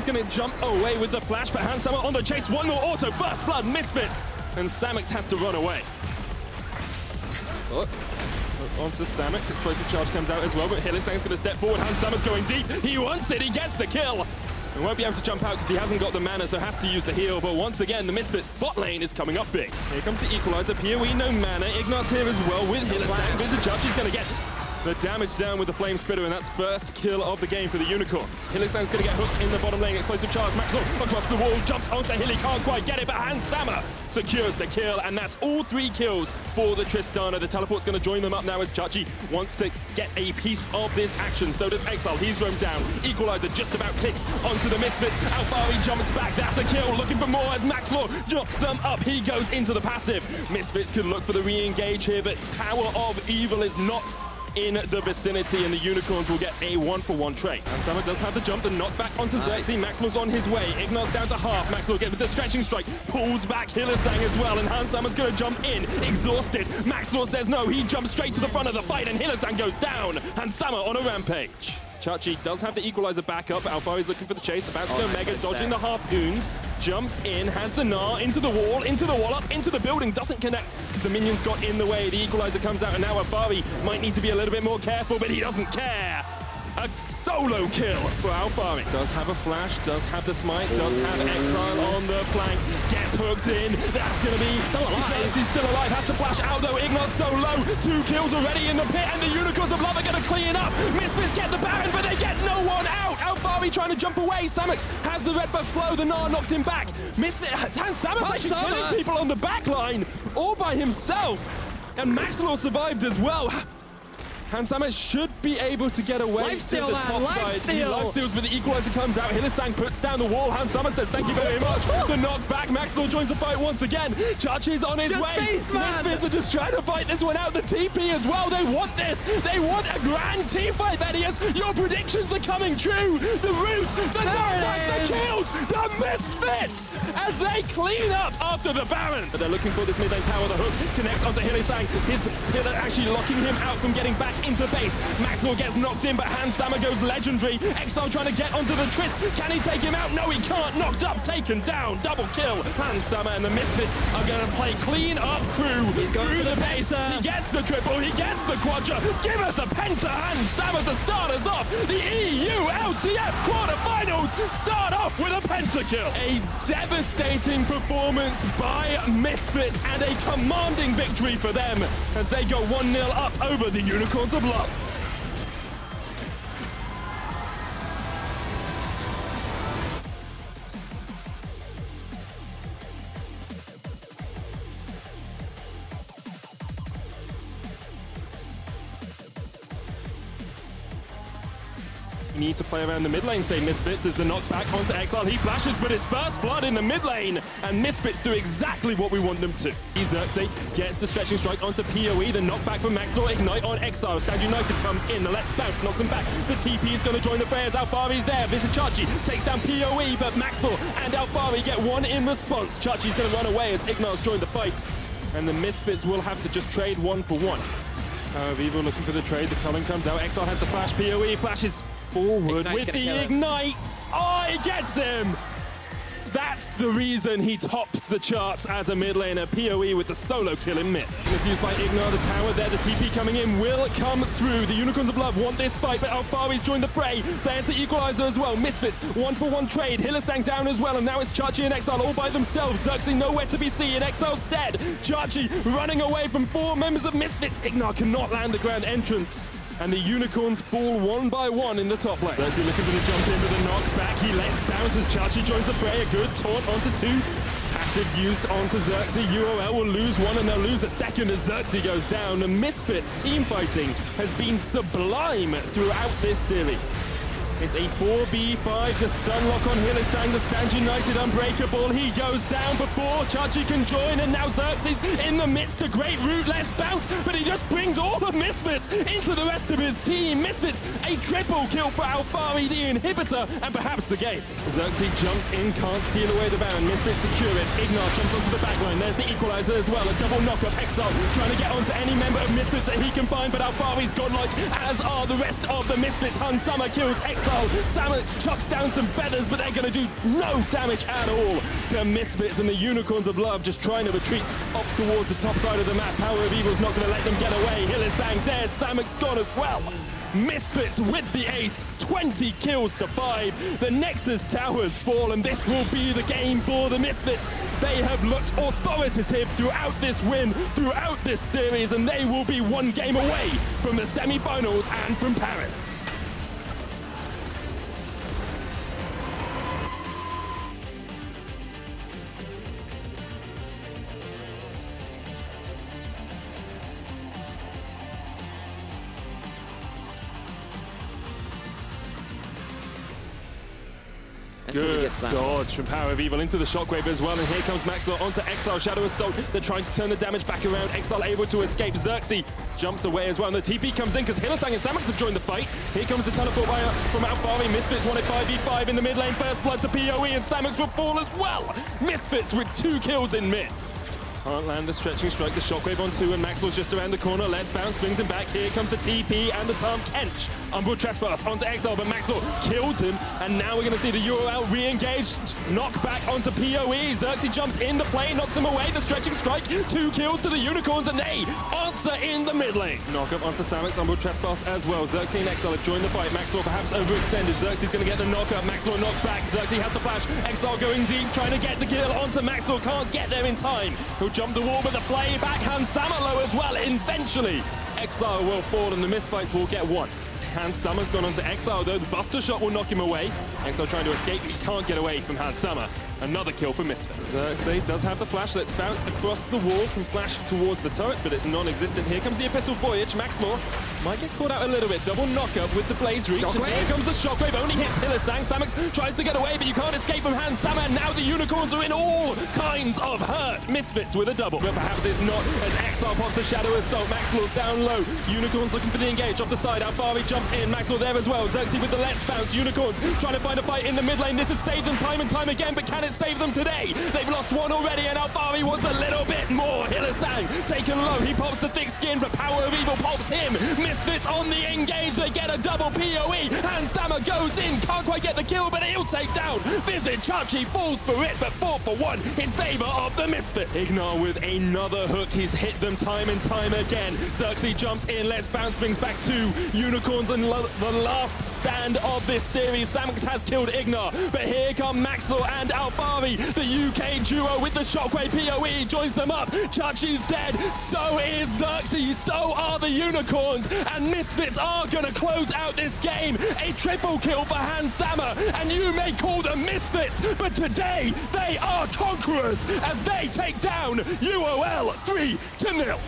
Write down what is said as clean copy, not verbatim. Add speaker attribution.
Speaker 1: He's going to jump away with the flash, but Hansama on the chase. One more auto, first blood, Misfits. And Samix has to run away. Onto Samix, explosive charge comes out as well, but Hylissang's going to step forward. Hansama's going deep. He wants it, he gets the kill. And won't be able to jump out because he hasn't got the mana, so has to use the heal. But once again, the Misfit bot lane is coming up big. Here comes the equalizer. PoE, no mana. Ignat's here as well with Hylissang. Visajudge going to get the damage down with the Flame Spitter, and that's first kill of the game for the Unicorns. Hylissang's going to get hooked in the bottom lane. Explosive charge. Maxwell across the wall, jumps onto Hilly, can't quite get it, but Hansama secures the kill, and that's all 3 kills for the Tristana. The teleport's going to join them up now as Chachi wants to get a piece of this action. So does Exile. He's roamed down. Equalizer just about ticks onto the Misfits. Alfari jumps back. That's a kill. Looking for more as Maxlaw knocks them up. He goes into the passive. Misfits can look for the re-engage here, but Power of Evil is not in the vicinity, and the Unicorns will get a 1-for-1 trade. And Summer does have the jump, the knockback onto Xerxes. Maxwell's on his way. Ignat's down to half. Maxwell gets with the stretching strike, pulls back Hylissang as well, and Hansama's going to jump in, exhausted. Maxwell says no, he jumps straight to the front of the fight, and Hylissang goes down. Hansama on a rampage. Chachi does have the equalizer back up. Alfari's looking for the chase, about to go mega, dodging the harpoons, jumps in, has the Gnar, into the wall, up, into the building, doesn't connect because the minions got in the way. The equalizer comes out, and now Alfari might need to be a little bit more careful, but he doesn't care. A solo kill for Alfari. Does have a flash, does have the smite, does have Exile on the flank, gets hooked in. That's going to be still alive. He's still alive, has to flash out though. Ignat's so low, 2 kills already in the pit, and the Unicorns of Love are going to clean up. Misfits get the Baron, but they get no one out. Alfari trying to jump away. Samix has the red buff slow, the Gnar knocks him back. Misfits, Samix actually killing people on the back line all by himself. And Maxwell survived as well. Hansama should be able to get away to the top side. He life steals, but the equalizer comes out. Hylissang puts down the wall. Hansama says thank you very much. The knockback. Maxwell joins the fight once again. Chachi's on his way. Misfits are just trying to fight this one out. The TP as well. They want this. They want a grand team fight, Thaddeus. Your predictions are coming true. The root, the knockback, the kills, the Misfits as they clean up after the Baron. But they're looking for this mid lane tower. The hook connects onto Hylissang. His pillar actually locking him out from getting back into base. Maxwell gets knocked in, but Hansama goes legendary. Exile trying to get onto the Trist. Can he take him out? No, he can't. Knocked up, taken down. Double kill. Hansama and the Misfits are going to play clean up crew. He's going through the base. He gets the triple. He gets the quadra. Give us a penta. Hansama to start us off. The EU LCS quarterfinals start off with a pentakill. A devastating performance by Misfits and a commanding victory for them as they go 1-0 up over the Unicorns of Love. You need to play around the mid lane, say Misfits, as the knockback onto Exile. He flashes, but it's first blood in the mid lane, and Misfits do exactly what we want them to. Xerxes gets the stretching strike onto PoE, the knockback from Maxlaw, ignite on Exile. Stand United comes in, the Let's Bounce knocks him back. The TP is going to join the fray as Alfari's there. Chachi takes down PoE, but Maxlaw and Alfari get one in response. Chachi's going to run away as Ignat's joined the fight, and the Misfits will have to just trade 1-for-1. Evil looking for the trade, the Culling comes out, Exile has the flash, PoE flashes forward with the ignite. Oh, he gets him! That's the reason he tops the charts as a mid laner. PoE with the solo kill in mid. Misused by Ignat, the tower there, the TP coming in will come through. The Unicorns of Love want this fight, but Alfari's joined the fray. There's the equalizer as well. Misfits, 1-for-1 trade. Hylissang down as well, and now it's Chachi and Exile all by themselves. Xerxes nowhere to be seen. Exile's dead. Chachi running away from 4 members of Misfits. Ignat cannot land the grand entrance, and the Unicorns fall 1 by 1 in the top lane. Xerxes looking for the jump in with a knockback. He lets bounce as Chachi joins the fray. A good taunt onto 2. Passive used onto Xerxes. UOL will lose 1 and they'll lose a second as Xerxes goes down. The Misfits team fighting has been sublime throughout this series. It's a 4v5, the stun lock on Hylissang, the Stand United unbreakable. He goes down before Chachi can join, and now Xerxes in the midst, a great route, let's bounce, but he just brings all the Misfits into the rest of his team. Misfits, a triple kill for Alfari, the inhibitor, and perhaps the game. Xerxes jumps in, can't steal away the Baron. Misfits secure it. Ignat jumps onto the backline. There's the equalizer as well, a double knock-up. Exile trying to get onto any member of Misfits that he can find, but Alfari's godlike, as are the rest of the Misfits. Hansama kills Exile well. Samex chucks down some feathers, but they're going to do no damage at all to Misfits, and the Unicorns of Love just trying to retreat up towards the top side of the map. Power of Evil's not going to let them get away. Hylissang dead, Samex gone as well. Misfits with the ace, 20 kills to 5. The Nexus towers fall, and this will be the game for the Misfits. They have looked authoritative throughout this win, throughout this series, and they will be one game away from the semifinals and from Paris. Good dodge from Power of Evil into the Shockwave as well, and here comes Maxwell onto Exile. Shadow Assault, they're trying to turn the damage back around. Exile able to escape. Xerxes jumps away as well, and the TP comes in because Hylissang and Samex have joined the fight. Here comes the teleport from Alfari. Misfits want a 5v5 in the mid lane. First blood to PoE, and Samex will fall as well. Misfits with 2 kills in mid. Can't land the stretching strike, the Shockwave on 2, and Maxwell's just around the corner. Let's bounce, brings him back. Here comes the TP and the Tarm Kench. Umbral Trespass onto Exile, but Maxwell kills him, and now we're going to see the UOL re-engaged. Knock back onto PoE. Xerxes jumps in the plane, knocks him away. The stretching strike, 2 kills to the Unicorns, and they answer in the mid lane. Knock up onto Samex, Umbral Trespass as well. Xerxes and Exile have joined the fight. Maxwell perhaps overextended. Xerxes going to get the knock up. Maxwell knocked back. Xerxes has the flash. Exile going deep, trying to get the kill onto Maxwell. Can't get there in time. He'll jump the wall, but the play backhand Samalo as well. Eventually, Exile will fall, and the Misfights will get 1. Hans Summer's gone onto Exile, though. The Buster Shot will knock him away. Exile trying to escape, but he can't get away from Hans Summer. Another kill for Misfits. Xerxes does have the flash. Let's bounce across the wall. Can flash towards the turret, but it's non-existent. Here comes the Abyssal Voyage. Maxlaw might get caught out a little bit. Double knockup with the Blaze Reach. And here comes the Shockwave. Only hits Hylissang. Samex tries to get away, but you can't escape from Hans Summer. Now the Unicorns are in all kinds of hurt. Misfits with a double, but perhaps it's not, as Exile pops the Shadow Assault. Maxlaw's down low. Unicorns looking for the engage off the side. Alfari jumps in. Maxlaw there as well. Xerxes with the Let's Bounce. Unicorns trying to find a fight in the mid lane. This has saved them time and time again, but can it save them today? They've lost 1 already, and Alfari wants a little bit more. Hylissang taken low. He pops the thick skin, but Power of Evil pops him. Misfits on the engage. They get a double PoE, and Sama goes in. Can't quite get the kill, but he'll take down Visit. Chachi falls for it, but 4 for 1 in favor of the Misfit. Ignar with another hook. He's hit them time and time again. Xerxes jumps in. Let's Bounce brings back 2 Unicorns, and the last stand of this series. Samex has killed Ignar, but here come Maxwell and Alfari. The UK duo with the Shockwave PoE joins them up. Chachi's dead, so is Xerxes, so are the Unicorns, and Misfits are going to close out this game. A triple kill for Hans Sammer, and you may call them Misfits, but today they are conquerors as they take down UOL 3-0.